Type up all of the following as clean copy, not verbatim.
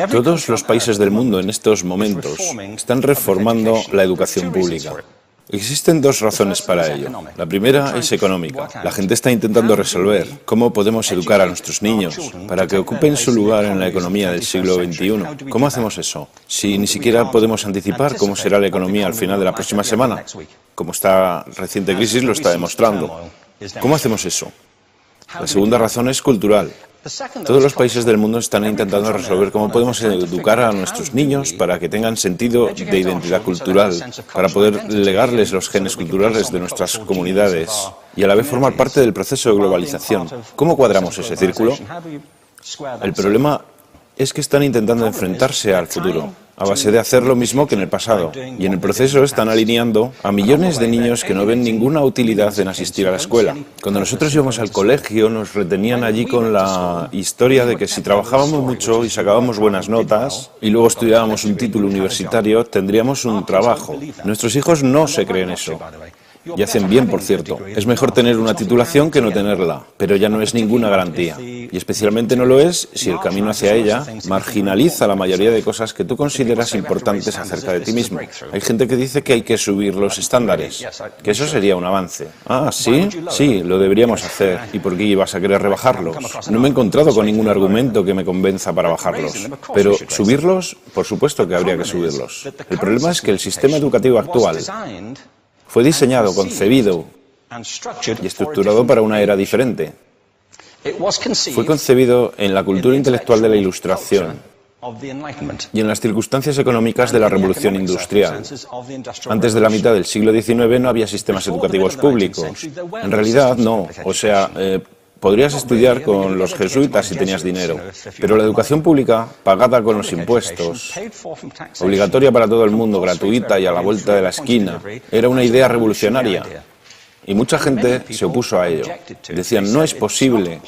Todos los países del mundo en estos momentos están reformando la educación pública. Existen dos razones para ello. La primera es económica. La gente está intentando resolver cómo podemos educar a nuestros niños para que ocupen su lugar en la economía del siglo XXI. ¿Cómo hacemos eso? Si ni siquiera podemos anticipar cómo será la economía al final de la próxima semana, como esta reciente crisis lo está demostrando. ¿Cómo hacemos eso? La segunda razón es cultural. Todos los países del mundo están intentando resolver cómo podemos educar a nuestros niños para que tengan sentido de identidad cultural, para poder legarles los genes culturales de nuestras comunidades y a la vez formar parte del proceso de globalización. ¿Cómo cuadramos ese círculo? El problema es que están intentando enfrentarse al futuro, a base de hacer lo mismo que en el pasado. Y en el proceso están alineando a millones de niños que no ven ninguna utilidad en asistir a la escuela. Cuando nosotros íbamos al colegio, nos retenían allí con la historia de que si trabajábamos mucho y sacábamos buenas notas y luego estudiábamos un título universitario, tendríamos un trabajo. Nuestros hijos no se creen eso. Y hacen bien, por cierto. Es mejor tener una titulación que no tenerla, pero ya no es ninguna garantía. Y especialmente no lo es si el camino hacia ella marginaliza la mayoría de cosas que tú consideras importantes acerca de ti mismo. Hay gente que dice que hay que subir los estándares, que eso sería un avance. Ah, ¿sí? Sí, lo deberíamos hacer. ¿Y por qué ibas a querer rebajarlos? No me he encontrado con ningún argumento que me convenza para bajarlos. Pero subirlos, por supuesto que habría que subirlos. El problema es que el sistema educativo actual fue diseñado, concebido y estructurado para una era diferente. Fue concebido en la cultura intelectual de la Ilustración y en las circunstancias económicas de la Revolución Industrial. Antes de la mitad del siglo XIX no había sistemas educativos públicos. En realidad, no. O sea, podrías estudiar con los jesuitas si tenías dinero, pero la educación pública, pagada con los impuestos, obligatoria para todo el mundo, gratuita y a la vuelta de la esquina, era una idea revolucionaria. Y mucha gente se opuso a ello. Decían, no es posible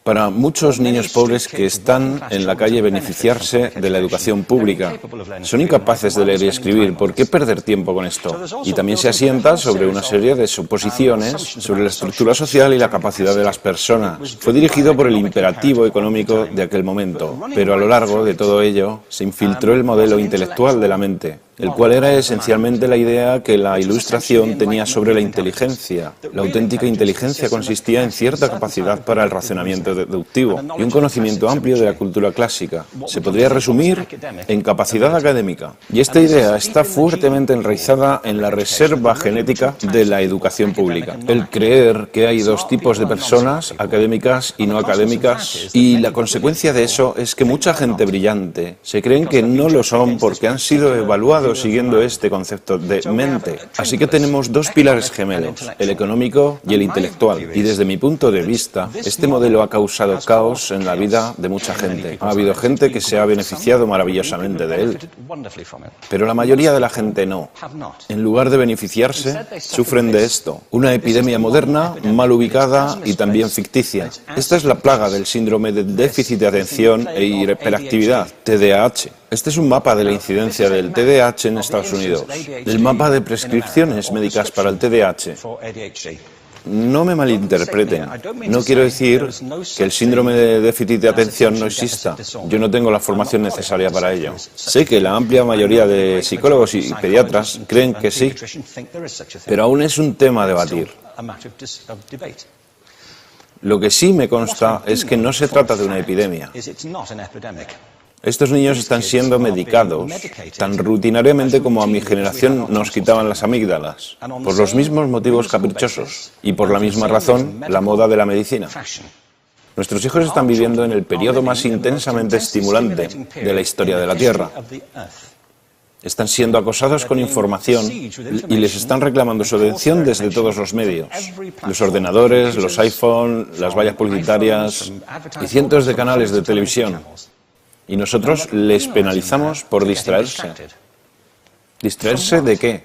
para muchos niños pobres que están en la calle beneficiarse de la educación pública. Son incapaces de leer y escribir. ¿Por qué perder tiempo con esto? Y también se asienta sobre una serie de suposiciones sobre la estructura social y la capacidad de las personas. Fue dirigido por el imperativo económico de aquel momento, pero a lo largo de todo ello se infiltró el modelo intelectual de la mente, el cual era esencialmente la idea que la Ilustración tenía sobre la inteligencia. La auténtica inteligencia consistía en cierta capacidad para el razonamiento deductivo y un conocimiento amplio de la cultura clásica. Se podría resumir en capacidad académica. Y esta idea está fuertemente enraizada en la reserva genética de la educación pública. El creer que hay dos tipos de personas, académicas y no académicas, y la consecuencia de eso es que mucha gente brillante se creen que no lo son porque han sido evaluados siguiendo este concepto de mente. Así que tenemos dos pilares gemelos, el económico y el intelectual. Y desde mi punto de vista, este modelo ha causado caos en la vida de mucha gente. Ha habido gente que se ha beneficiado maravillosamente de él, pero la mayoría de la gente no. En lugar de beneficiarse, sufren de esto. Una epidemia moderna, mal ubicada y también ficticia. Esta es la plaga del síndrome de déficit de atención e hiperactividad, TDAH. Este es un mapa de la incidencia del TDAH en Estados Unidos. El mapa de prescripciones médicas para el TDAH. No me malinterpreten. No quiero decir que el síndrome de déficit de atención no exista. Yo no tengo la formación necesaria para ello. Sé que la amplia mayoría de psicólogos y pediatras creen que sí, pero aún es un tema a debatir. Lo que sí me consta es que no se trata de una epidemia. Estos niños están siendo medicados tan rutinariamente como a mi generación nos quitaban las amígdalas, por los mismos motivos caprichosos y por la misma razón, la moda de la medicina. Nuestros hijos están viviendo en el periodo más intensamente estimulante de la historia de la Tierra. Están siendo acosados con información y les están reclamando su atención desde todos los medios. Los ordenadores, los iPhone, las vallas publicitarias y cientos de canales de televisión. Y nosotros les penalizamos por distraerse. ¿Distraerse de qué?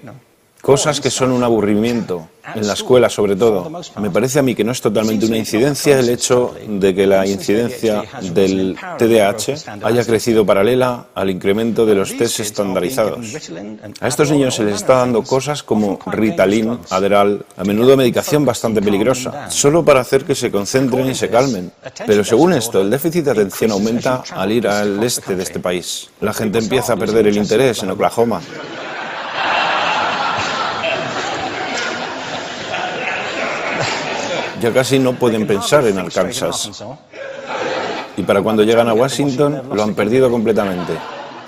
Cosas que son un aburrimiento, en la escuela sobre todo. Me parece a mí que no es totalmente una incidencia el hecho de que la incidencia del TDAH haya crecido paralela al incremento de los test estandarizados. A estos niños se les está dando cosas como Ritalin, Adderall, a menudo medicación bastante peligrosa, solo para hacer que se concentren y se calmen. Pero según esto, el déficit de atención aumenta al ir al este de este país. La gente empieza a perder el interés en Oklahoma. Ya casi no pueden pensar en Arkansas. Y para cuando llegan a Washington, lo han perdido completamente.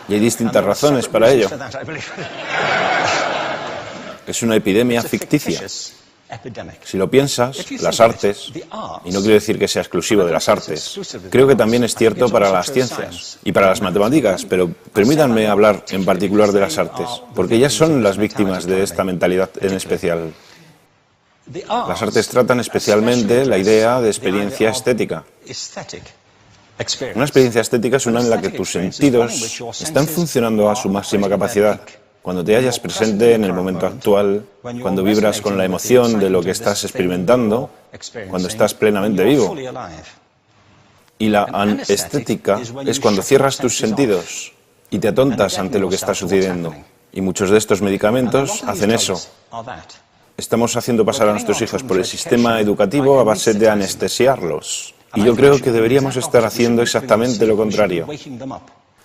Y hay distintas razones para ello. Es una epidemia ficticia. Si lo piensas, las artes, y no quiero decir que sea exclusivo de las artes, creo que también es cierto para las ciencias y para las matemáticas, pero permítanme hablar en particular de las artes, porque ellas son las víctimas de esta mentalidad en especial. Las artes tratan especialmente la idea de experiencia estética. Una experiencia estética es una en la que tus sentidos están funcionando a su máxima capacidad. Cuando te hallas presente en el momento actual, cuando vibras con la emoción de lo que estás experimentando, cuando estás plenamente vivo. Y la anestética es cuando cierras tus sentidos y te atontas ante lo que está sucediendo. Y muchos de estos medicamentos hacen eso. Estamos haciendo pasar a nuestros hijos por el sistema educativo a base de anestesiarlos. Y yo creo que deberíamos estar haciendo exactamente lo contrario.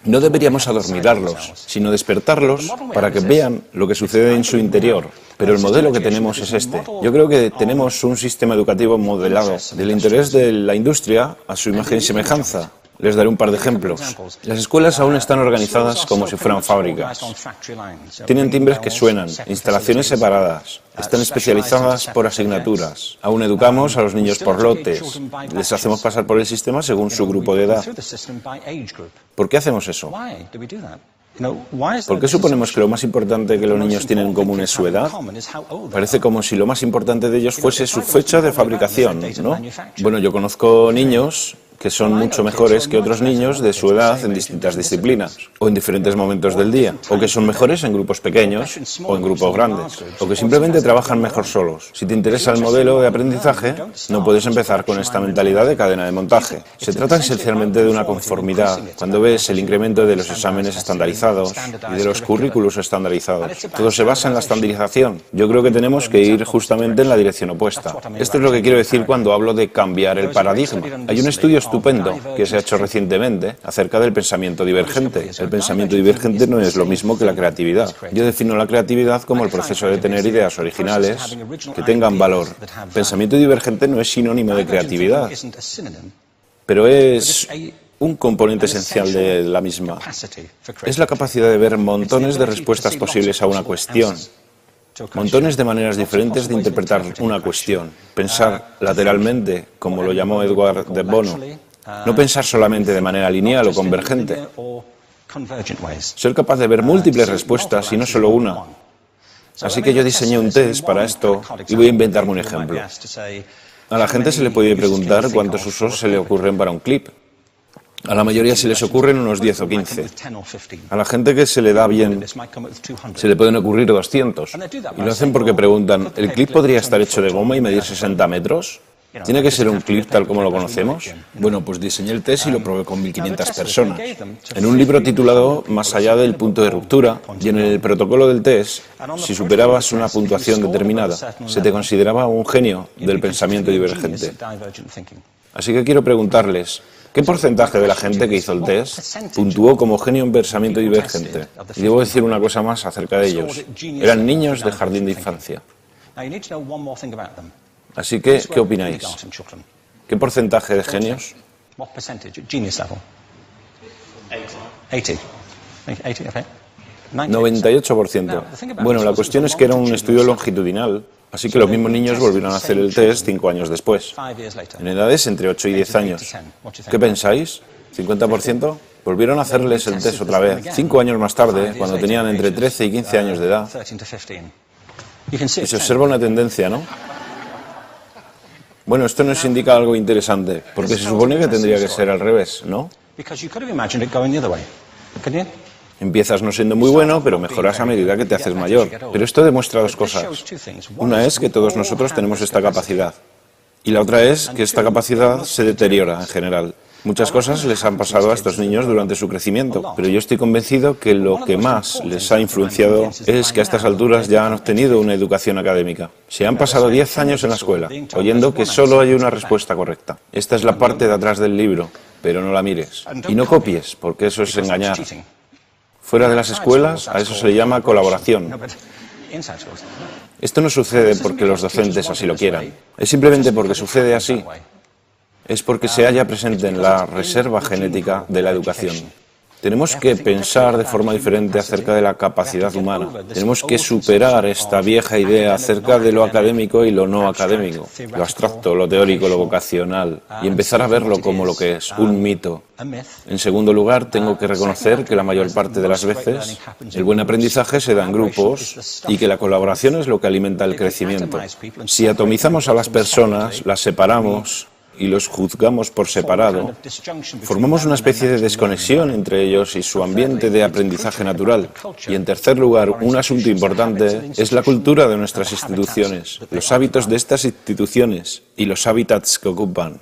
No deberíamos adormilarlos, sino despertarlos para que vean lo que sucede en su interior. Pero el modelo que tenemos es este. Yo creo que tenemos un sistema educativo modelado del interés de la industria a su imagen y semejanza. Les daré un par de ejemplos. Las escuelas aún están organizadas como si fueran fábricas. Tienen timbres que suenan, instalaciones separadas, están especializadas por asignaturas. Aún educamos a los niños por lotes. Les hacemos pasar por el sistema según su grupo de edad. ¿Por qué hacemos eso? ¿Por qué suponemos que lo más importante que los niños tienen en común es su edad? Parece como si lo más importante de ellos fuese su fecha de fabricación, ¿no? Bueno, yo conozco niños que son mucho mejores que otros niños de su edad en distintas disciplinas, o en diferentes momentos del día, o que son mejores en grupos pequeños, o en grupos grandes, o que simplemente trabajan mejor solos. Si te interesa el modelo de aprendizaje, no puedes empezar con esta mentalidad de cadena de montaje. Se trata esencialmente de una conformidad. Cuando ves el incremento de los exámenes estandarizados y de los currículos estandarizados, todo se basa en la estandarización. Yo creo que tenemos que ir justamente en la dirección opuesta. Esto es lo que quiero decir cuando hablo de cambiar el paradigma. Hay un estudio estupendo que se ha hecho recientemente acerca del pensamiento divergente. El pensamiento divergente no es lo mismo que la creatividad. Yo defino la creatividad como el proceso de tener ideas originales que tengan valor. Pensamiento divergente no es sinónimo de creatividad, pero es un componente esencial de la misma. Es la capacidad de ver montones de respuestas posibles a una cuestión. Montones de maneras diferentes de interpretar una cuestión. Pensar lateralmente, como lo llamó Edward de Bono. No pensar solamente de manera lineal o convergente. Ser capaz de ver múltiples respuestas y no solo una. Así que yo diseñé un test para esto y voy a inventarme un ejemplo. A la gente se le puede preguntar cuántos usos se le ocurren para un clip. A la mayoría se les ocurren unos 10 o 15. A la gente que se le da bien se le pueden ocurrir 200. Y lo hacen porque preguntan, ¿el clip podría estar hecho de goma y medir 60 metros? ¿Tiene que ser un clip tal como lo conocemos? Bueno, pues diseñé el test y lo probé con 1.500 personas. En un libro titulado Más allá del punto de ruptura, y en el protocolo del test, si superabas una puntuación determinada, se te consideraba un genio del pensamiento divergente. Así que quiero preguntarles, ¿qué porcentaje de la gente que hizo el test puntuó como genio en pensamiento divergente? Y debo decir una cosa más acerca de ellos. Eran niños de jardín de infancia. Así que, ¿qué opináis? ¿Qué porcentaje de genios? 98%. Bueno, la cuestión es que era un estudio longitudinal, así que los mismos niños volvieron a hacer el test 5 años después, en edades entre 8 y 10 años. ¿Qué pensáis? ¿50%? Volvieron a hacerles el test otra vez, 5 años más tarde, cuando tenían entre 13 y 15 años de edad. Y se observa una tendencia, ¿no? Bueno, esto nos indica algo interesante, porque se supone que tendría que ser al revés, ¿no? Empiezas no siendo muy bueno, pero mejoras a medida que te haces mayor. Pero esto demuestra dos cosas. Una es que todos nosotros tenemos esta capacidad. Y la otra es que esta capacidad se deteriora en general. Muchas cosas les han pasado a estos niños durante su crecimiento, pero yo estoy convencido que lo que más les ha influenciado es que a estas alturas ya han obtenido una educación académica. Se han pasado 10 años en la escuela, oyendo que solo hay una respuesta correcta. Esta es la parte de atrás del libro, pero no la mires. Y no copies, porque eso es engañar. Fuera de las escuelas, a eso se le llama colaboración. Esto no sucede porque los docentes así lo quieran. Es simplemente porque sucede así. Es porque se halla presente en la reserva genética de la educación. Tenemos que pensar de forma diferente acerca de la capacidad humana. Tenemos que superar esta vieja idea acerca de lo académico y lo no académico, lo abstracto, lo teórico, lo vocacional, y empezar a verlo como lo que es, un mito. En segundo lugar, tengo que reconocer que la mayor parte de las veces el buen aprendizaje se da en grupos y que la colaboración es lo que alimenta el crecimiento. Si atomizamos a las personas, las separamos y los juzgamos por separado, formamos una especie de desconexión entre ellos y su ambiente de aprendizaje natural. Y en tercer lugar, un asunto importante es la cultura de nuestras instituciones, los hábitos de estas instituciones y los hábitats que ocupan.